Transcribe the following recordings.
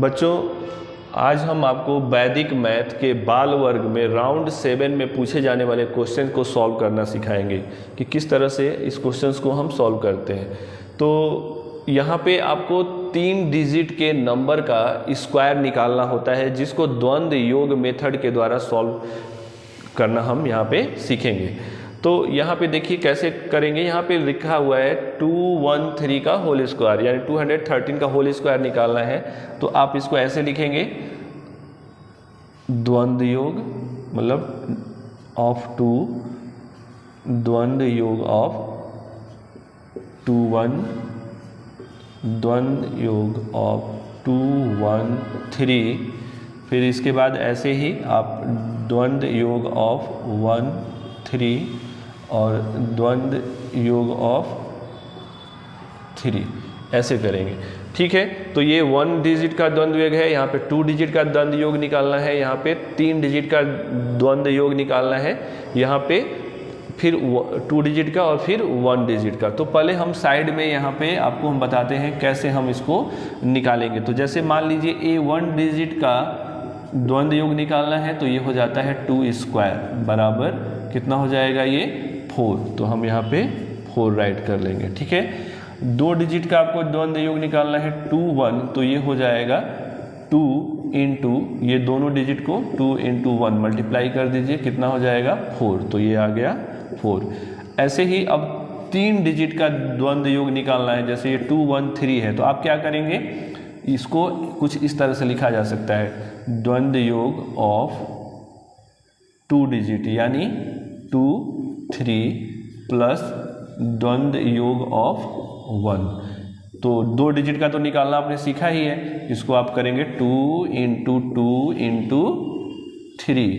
बच्चों, आज हम आपको वैदिक मैथ के बाल वर्ग में राउंड 7 में पूछे जाने वाले क्वेश्चन को सॉल्व करना सिखाएंगे कि किस तरह से इस क्वेश्चंस को हम सॉल्व करते हैं। तो यहाँ पे आपको 3 डिजिट के नंबर का स्क्वायर निकालना होता है, जिसको द्वंद्व योग मेथड के द्वारा सॉल्व करना हम यहाँ पे सीखेंगे। तो यहाँ पे देखिए कैसे करेंगे। यहाँ पे लिखा हुआ है 213 का होल स्क्वायर, यानी 213 का होल स्क्वायर निकालना है। तो आप इसको ऐसे लिखेंगे, द्वंद्व योग मतलब ऑफ 2, द्वंद्व योग ऑफ 21, द्वंद्व योग ऑफ 213। फिर इसके बाद ऐसे ही आप द्वंद्व योग ऑफ 1 3 और द्वंद्व योग ऑफ 3 ऐसे करेंगे। ठीक है, तो ये 1 डिजिट का द्वंद्व योग है, यहाँ पे 2 डिजिट का द्वंद्व योग निकालना है, यहाँ पे 3 डिजिट का द्वंद्व योग निकालना है, यहाँ पे फिर 2 डिजिट का और फिर 1 डिजिट का। तो पहले हम साइड में यहाँ पे आपको हम बताते हैं कैसे हम इसको निकालेंगे। तो जैसे मान लीजिए ये 1 डिजिट का द्वंद्व योग निकालना है, तो ये हो जाता है 2 स्क्वायर बराबर कितना हो जाएगा ये 4। तो हम यहाँ पे 4 राइट कर लेंगे। ठीक है, 2 डिजिट का आपको द्वंद्व योग निकालना है 2 1, तो ये हो जाएगा 2 इंटू ये दोनों डिजिट को 2 इंटू 1 मल्टीप्लाई कर दीजिए, कितना हो जाएगा 4। तो ये आ गया 4। ऐसे ही अब 3 डिजिट का द्वंद्व योग निकालना है, जैसे ये 2 1 3 है, तो आप क्या करेंगे, इसको कुछ इस तरह से लिखा जा सकता है, द्वंद्व योग ऑफ 2 डिजिट यानी 2 3 प्लस द्वंद्व योग ऑफ 1। तो 2 डिजिट का तो निकालना आपने सीखा ही है, इसको आप करेंगे 2 इंटू 2 इंटू 3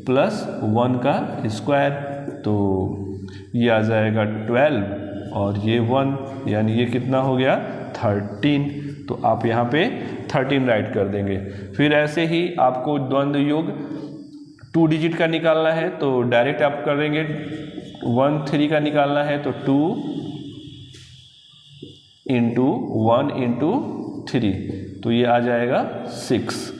प्लस 1 का स्क्वायर, तो ये आ जाएगा 12 और ये 1, यानी ये कितना हो गया 13। तो आप यहाँ पे 13 राइट कर देंगे। फिर ऐसे ही आपको द्वंद्व योग 2 डिजिट का निकालना है, तो डायरेक्ट आप करेंगे 1 3 का निकालना है, तो 2 इंटू 1 इंटू 3, तो ये आ जाएगा 6।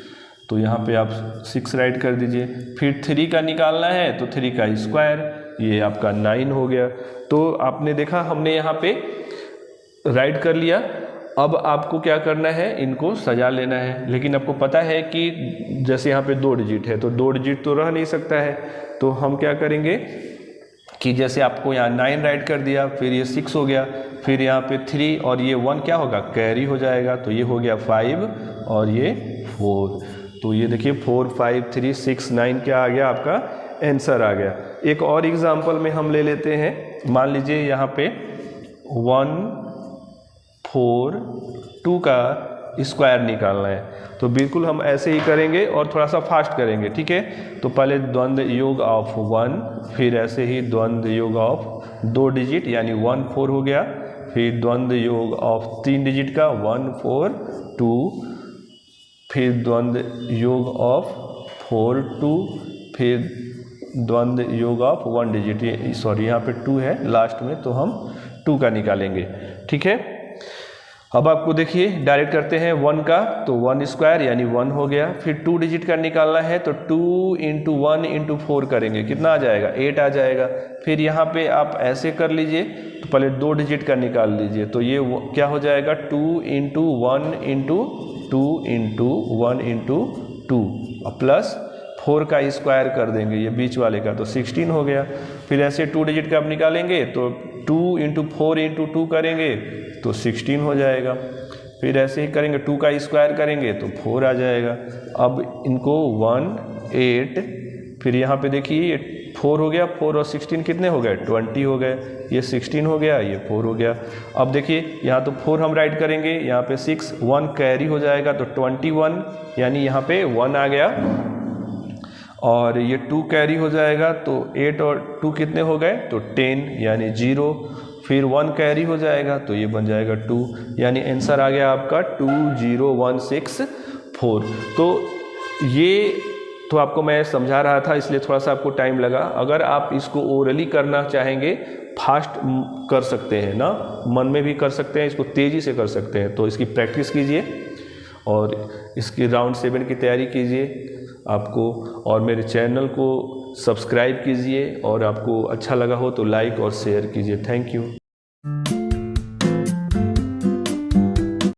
तो यहाँ पे आप 6 राइट कर दीजिए। फिर 3 का निकालना है, तो 3 का स्क्वायर, ये आपका 9 हो गया। तो आपने देखा हमने यहाँ पे राइट कर लिया। अब आपको क्या करना है, इनको सजा लेना है। लेकिन आपको पता है कि जैसे यहाँ पे 2 डिजिट है, तो 2 डिजिट तो रह नहीं सकता है, तो हम क्या करेंगे कि जैसे आपको यहाँ 9 राइट कर दिया, फिर ये 6 हो गया, फिर यहाँ पे 3 और ये 1 क्या होगा, कैरी हो जाएगा, तो ये हो गया 5 और ये 4। तो ये देखिए 4 5 3 6 9 क्या आ गया, आपका आंसर आ गया। एक और एग्जाम्पल में हम ले लेते हैं। मान लीजिए यहाँ पे 1 4 2 का स्क्वायर निकालना है, तो बिल्कुल हम ऐसे ही करेंगे और थोड़ा सा फास्ट करेंगे। ठीक है, तो पहले द्वंद्व योग ऑफ 1, फिर ऐसे ही द्वंद्व योग ऑफ 2 डिजिट यानी 1 4 हो गया, फिर द्वंद्व योग ऑफ 3 डिजिट का 1 4 2, फिर द्वंद्व योग ऑफ 4 2, फिर द्वंद्व योग ऑफ 1 डिजिट, सॉरी यहाँ पे 2 है लास्ट में, तो हम 2 का निकालेंगे। ठीक है, अब आपको देखिए डायरेक्ट करते हैं 1 का, तो 1 स्क्वायर यानी 1 हो गया। फिर 2 डिजिट का निकालना है, तो 2 इंटू 1 इंटू 4 करेंगे, कितना आ जाएगा 8 आ जाएगा। फिर यहाँ पे आप ऐसे कर लीजिए, तो पहले 2 डिजिट का निकाल लीजिए, तो ये क्या हो जाएगा 2 into 1 into 2 into 1 into 2 plus 4 का स्क्वायर कर देंगे ये बीच वाले का, तो 16 हो गया। फिर ऐसे 2 डिजिट का आप निकालेंगे, तो 2 इंटू 4 इंटू 2 करेंगे, तो 16 हो जाएगा। फिर ऐसे ही करेंगे 2 का स्क्वायर करेंगे, तो 4 आ जाएगा। अब इनको 1 8, फिर यहाँ पे देखिए ये 4 हो गया, 4 और 16 कितने हो गए 20 हो गए, ये 16 हो गया, ये 4 हो गया। अब देखिए यहाँ तो 4 हम राइट करेंगे, यहाँ पे 6 1 कैरी हो जाएगा, तो 21 यानी यहाँ पे 1 आ गया, और ये 2 कैरी हो जाएगा, तो 8 और 2 कितने हो गए, तो 10 यानी 0। फिर 1 कैरी हो जाएगा, तो ये बन जाएगा 2, यानी आंसर आ गया आपका 20164। तो ये तो आपको मैं समझा रहा था, इसलिए थोड़ा सा आपको टाइम लगा। अगर आप इसको ओरली करना चाहेंगे, फास्ट कर सकते हैं ना, मन में भी कर सकते हैं, इसको तेज़ी से कर सकते हैं, तो इसकी प्रैक्टिस कीजिए। और इसकी राउंड 7 की तैयारी कीजिए आपको, और मेरे चैनल को सब्सक्राइब कीजिए, और आपको अच्छा लगा हो तो लाइक और शेयर कीजिए। Thank you.